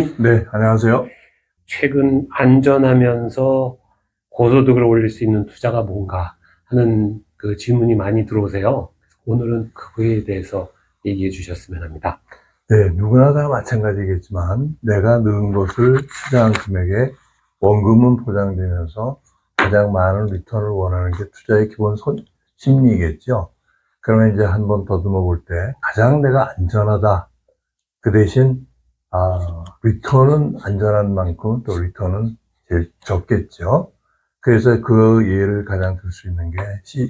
네, 안녕하세요. 최근 안전하면서 고소득을 올릴 수 있는 투자가 뭔가 하는 그 질문이 많이 들어오세요. 그래서 오늘은 그거에 대해서 얘기해 주셨으면 합니다. 네, 누구나 다 마찬가지겠지만 내가 넣은 것을 투자한 금액에 원금은 보장되면서 가장 많은 리턴을 원하는 게 투자의 기본 심리겠죠. 그러면 이제 한번 더듬어 볼 때 가장 내가 안전하다. 그 대신 리턴은 안전한 만큼 또 리턴은 제일 적겠죠. 그래서 그 예를 가장 들 수 있는 게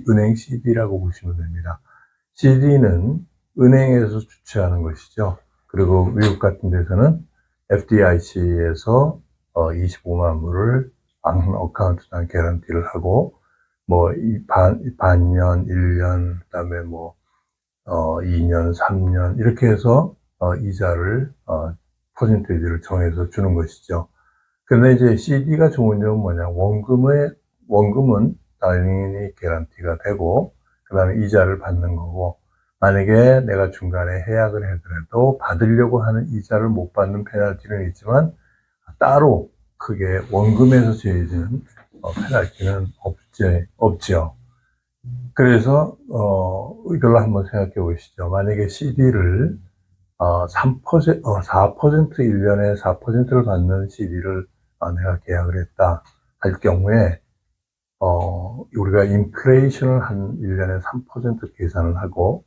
은행 CD라고 보시면 됩니다. CD는 은행에서 주최하는 것이죠. 그리고 미국 같은 데서는 FDIC에서 25만 불을 어카운트당 개런티를 하고 뭐 반년, 1년, 그다음에 뭐 2년, 3년 이렇게 해서 이자를 퍼센테이지를 정해서 주는 것이죠. 그런데 이제 CD가 좋은 점은 뭐냐? 원금은 당연히 개런티가 되고 그다음에 이자를 받는 거고 만약에 내가 중간에 해약을 하더라도 받으려고 하는 이자를 못 받는 페널티는 있지만 따로 크게 원금에서 제외되는 페널티는 없죠. 그래서 이걸로 한번 생각해 보시죠. 만약에 CD를 4% 1년에 4%를 받는 CD를 내가 계약을 했다 할 경우에 우리가 인플레이션을 한 1년에 3% 계산을 하고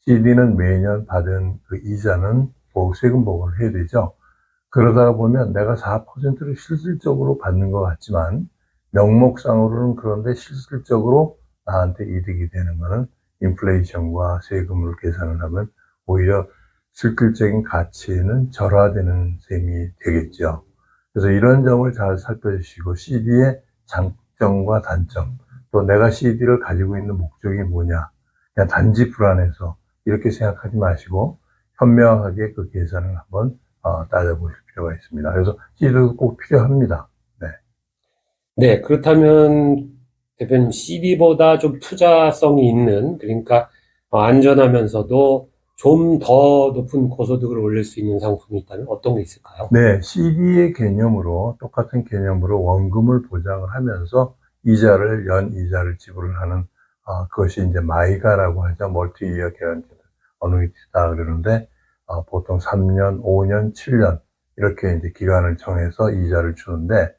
CD는 매년 받은 그 이자는 세금 보고를 해야 되죠. 그러다 보면 내가 4%를 실질적으로 받는 것 같지만 명목상으로는 그런데 실질적으로 나한테 이득이 되는 거는 인플레이션과 세금을 계산을 하면 오히려 실질적인 가치는 절하되는 셈이 되겠죠. 그래서 이런 점을 잘 살펴주시고 CD의 장점과 단점, 또 내가 CD를 가지고 있는 목적이 뭐냐, 그냥 단지 불안해서 이렇게 생각하지 마시고 현명하게 그 계산을 한번 따져보실 필요가 있습니다. 그래서 CD도 꼭 필요합니다. 네. 네, 그렇다면 대표님 CD보다 좀 투자성이 있는, 그러니까 안전하면서도 좀 더 높은 고소득을 올릴 수 있는 상품이 있다면 어떤 게 있을까요? 네, CD의 개념으로 똑같은 개념으로 원금을 보장을 하면서 연 이자를 지불을 하는 그것이 이제 마이가라고 하죠. 멀티 이어 개런티드 어누이티다 그러는데 보통 3년, 5년, 7년 이렇게 이제 기간을 정해서 이자를 주는데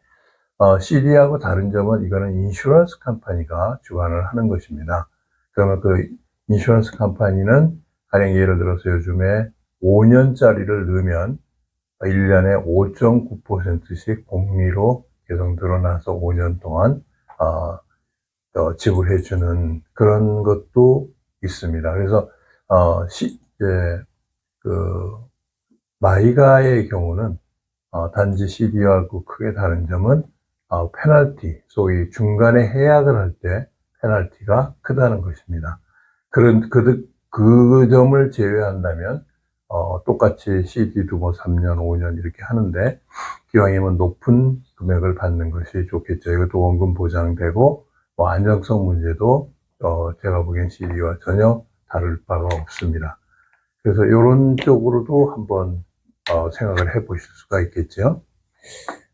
CD하고 다른 점은 이거는 인슈런스 컴퍼니가 주관을 하는 것입니다. 그러면 그 인슈런스 컴퍼니는 가령 예를 들어서 요즘에 5년짜리를 넣으면 1년에 5.9%씩 복리로 계속 늘어나서 5년 동안 지불해주는 그런 것도 있습니다. 그래서 그 마이가의 경우는 단지 CD하고 크게 다른 점은 페널티, 소위 중간에 해약을 할 때 페널티가 크다는 것입니다. 그 점을 제외한다면 똑같이 CD도 뭐 3년, 5년 이렇게 하는데 기왕이면 높은 금액을 받는 것이 좋겠죠. 이것도 원금 보장되고 뭐 안정성 문제도 제가 보기엔 CD와 전혀 다를 바가 없습니다. 그래서 이런 쪽으로도 한번 생각을 해보실 수가 있겠죠.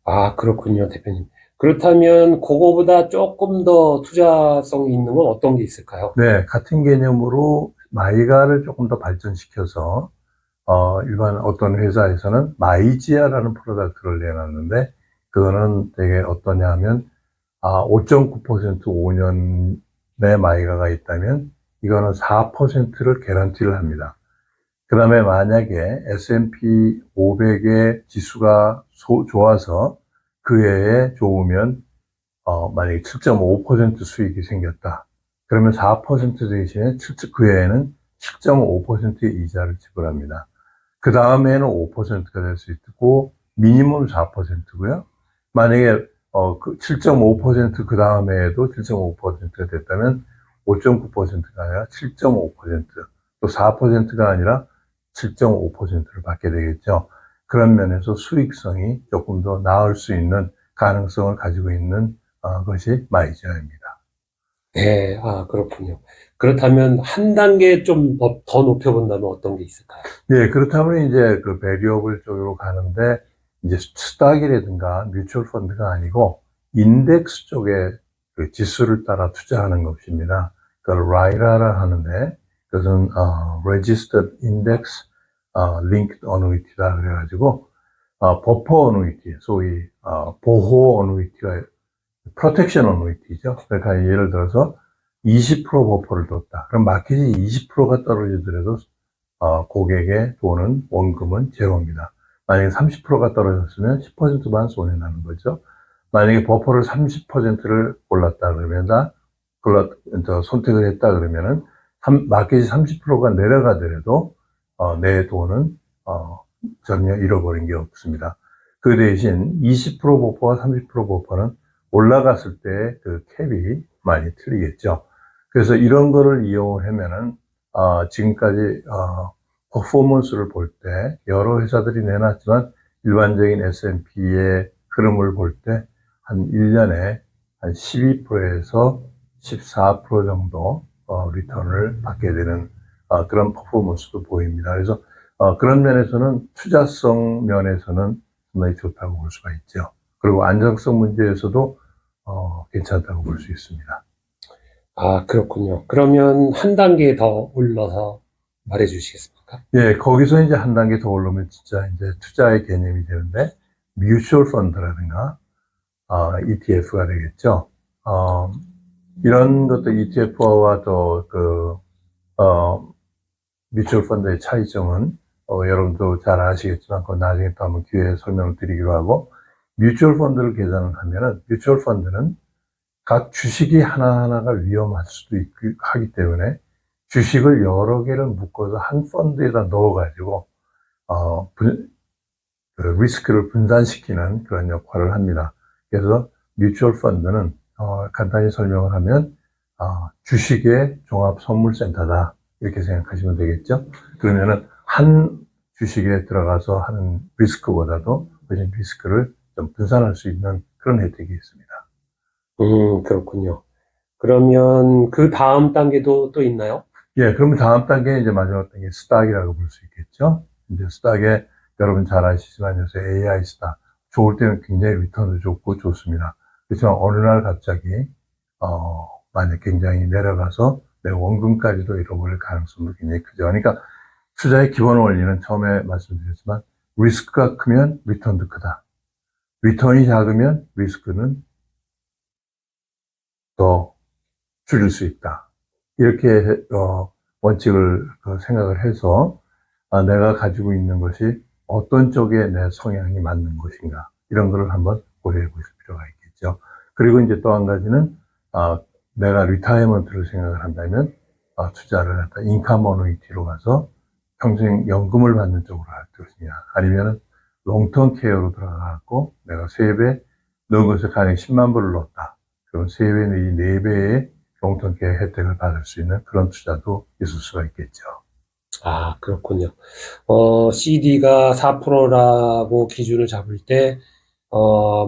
아, 그렇군요, 대표님. 그렇다면 그거보다 조금 더 투자성이 있는 건 어떤 게 있을까요? 네, 같은 개념으로 마이가를 조금 더 발전시켜서 일반 어떤 회사에서는 마이지아라는 프로덕트를 내놨는데 그거는 되게 어떠냐 하면 5.9% 5년의 마이가가 있다면 이거는 4%를 개런티를 합니다. 그 다음에 만약에 S&P 500의 지수가 좋아서 그 해에 좋으면 만약에 7.5% 수익이 생겼다. 그러면 4% 대신에 그 해에는 7.5%의 이자를 지불합니다. 그 다음에는 5%가 될 수 있고 미니멈 4%고요. 만약에 그 7.5% 다음에도 7.5%가 됐다면 5.9%가 아니라 7.5%, 또 4%가 아니라 7.5%를 받게 되겠죠. 그런 면에서 수익성이 조금 더 나을 수 있는 가능성을 가지고 있는 것이 마이지아입니다. 네, 아, 그렇군요. 그렇다면 한 단계 좀 더 높여본다면 어떤 게 있을까요? 예, 그렇다면 이제 그 베리어블 쪽으로 가는데 이제 스탁이라든가 뮤추얼 펀드가 아니고 인덱스 쪽에 그 지수를 따라 투자하는 것입니다. 그걸 라이라라 하는데 그것은 Registered Index Linked Annuity다 그래가지고 버퍼 어누이티, 소위 보호 어누이티가 프로텍션 어누이티죠. 그러니까 예를 들어서 20% 버퍼를 뒀다. 그럼 마켓이 20%가 떨어지더라도 고객의 돈은 원금은 제로입니다. 만약에 30%가 떨어졌으면 10%만 손해나는 거죠. 만약에 버퍼를 30%를 골랐다 그러면 선택을 했다 그러면은 마켓이 30%가 내려가더라도 내 돈은 전혀 잃어버린 게 없습니다. 그 대신 20% 버퍼와 30% 버퍼는 올라갔을 때 그 캡이 많이 틀리겠죠. 그래서 이런 거를 이용을 하면은 지금까지 퍼포먼스를 볼 때 여러 회사들이 내놨지만 일반적인 S&P의 흐름을 볼 때 한 1년에 한 12%에서 14% 정도 리턴을 받게 되는 그런 퍼포먼스도 보입니다. 그래서 그런 면에서는 투자성 면에서는 상당히 좋다고 볼 수가 있죠. 그리고 안정성 문제에서도 괜찮다고 볼 수 있습니다. 아, 그렇군요. 그러면 한 단계 더 올라서 말해 주시겠습니까? 예, 거기서 이제 한 단계 더 올라오면 진짜 이제 투자의 개념이 되는데, 뮤추얼 펀드라든가, ETF가 되겠죠. 이런 것도 ETF와 또 뮤추얼 펀드의 차이점은, 여러분도 잘 아시겠지만, 그건 나중에 또 한번 기회에 설명을 드리기로 하고, 뮤추얼 펀드를 계산을 하면은, 뮤추얼 펀드는 각 주식이 하나하나가 위험할 수도 있고 하기 때문에 주식을 여러 개를 묶어서 한 펀드에다 넣어가지고 그 리스크를 분산시키는 그런 역할을 합니다. 그래서 뮤추얼 펀드는 간단히 설명을 하면 주식의 종합선물센터다 이렇게 생각하시면 되겠죠. 그러면은 한 주식에 들어가서 하는 리스크보다도 훨씬 리스크를 좀 분산할 수 있는 그런 혜택이 있습니다. 그렇군요. 그러면 그 다음 단계도 또 있나요? 예, 그러면 다음 단계, 이제 마지막 단계, 스탁이라고 볼 수 있겠죠? 이제 스탁에, 여러분 잘 아시지만 요새 AI 스탁, 좋을 때는 굉장히 리턴도 좋고 좋습니다. 그렇지만 어느 날 갑자기, 만약 굉장히 내려가서 내 원금까지도 잃어버릴 가능성도 굉장히 크죠. 그러니까 투자의 기본 원리는 처음에 말씀드렸지만, 리스크가 크면 리턴도 크다. 리턴이 작으면 리스크는 더 줄일 수 있다. 이렇게 원칙을 생각을 해서 내가 가지고 있는 것이 어떤 쪽에 내 성향이 맞는 것인가 이런 거를 한번 고려해 보실 필요가 있겠죠. 그리고 이제 또 한 가지는 내가 리타이먼트를 생각을 한다면 투자를 갖다 인컴 어누이티로 가서 평생 연금을 받는 쪽으로 할 것이냐 아니면은 롱텀 케어로 들어가고 내가 세입에 넣은 것을 가령 10만 불을 넣었다. 그럼 3배 내지 4배의 롱텀 케어 혜택을 받을 수 있는 그런 투자도 있을 수가 있겠죠. 아, 그렇군요. CD가 4%라고 기준을 잡을 때,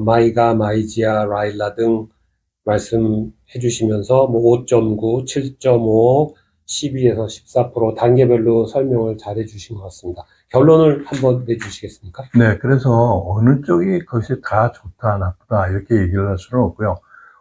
마이가, 마이지아, 라일라 등 말씀해 주시면서, 뭐, 5.9, 7.5, 12에서 14% 단계별로 설명을 잘 해주신 것 같습니다. 결론을 한번 내주시겠습니까? 네, 그래서 어느 쪽이 그것이 다 좋다, 나쁘다, 이렇게 얘기를 할 수는 없고요.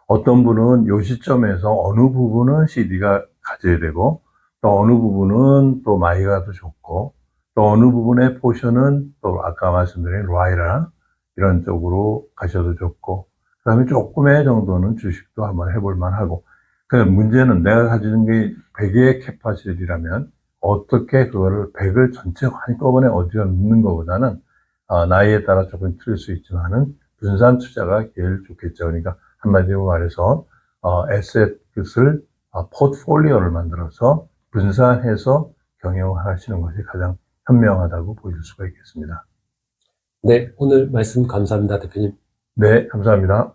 어떤 분은 요 시점에서 어느 부분은 CD가 가져야 되고, 또 어느 부분은 또 마이가 더 좋고, 또 어느 부분의 포션은 또 아까 말씀드린 라이라, 이런 쪽으로 가셔도 좋고, 그 다음에 조금의 정도는 주식도 한번 해볼 만하고, 그 문제는 내가 가지는 게 100의 캐파시티라면, 어떻게 그거를 100을 전체 한꺼번에 어디다 넣는 것보다는, 나이에 따라 조금 틀릴 수 있지만은, 분산 투자가 제일 좋겠죠. 그러니까, 한마디로 말해서 에셋을 포트폴리오를 만들어서 분산해서 경영하시는 것이 가장 현명하다고 보일 수가 있겠습니다. 네, 오늘 말씀 감사합니다, 대표님. 네, 감사합니다.